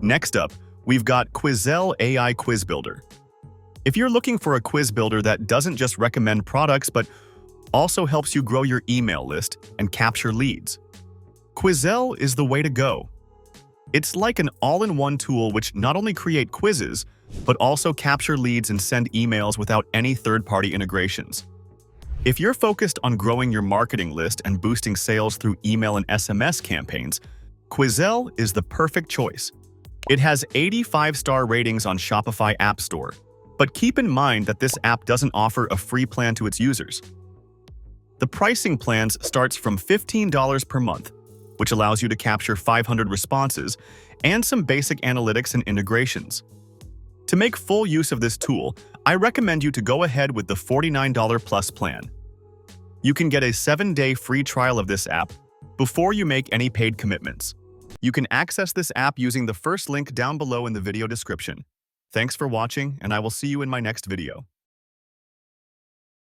Next up, we've got Quizell AI Quiz Builder. If you're looking for a quiz builder that doesn't just recommend products but also helps you grow your email list and capture leads, Quizell is the way to go. It's like an all-in-one tool which not only create quizzes, but also capture leads and send emails without any third-party integrations. If you're focused on growing your marketing list and boosting sales through email and SMS campaigns, Quizell is the perfect choice. It has 85-star ratings on Shopify App Store, but keep in mind that this app doesn't offer a free plan to its users. The pricing plans starts from $15 per month, which allows you to capture 500 responses and some basic analytics and integrations. To make full use of this tool, I recommend you to go ahead with the $49 Plus plan. You can get a 7-day free trial of this app before you make any paid commitments. You can access this app using the first link down below in the video description. Thanks for watching, and I will see you in my next video.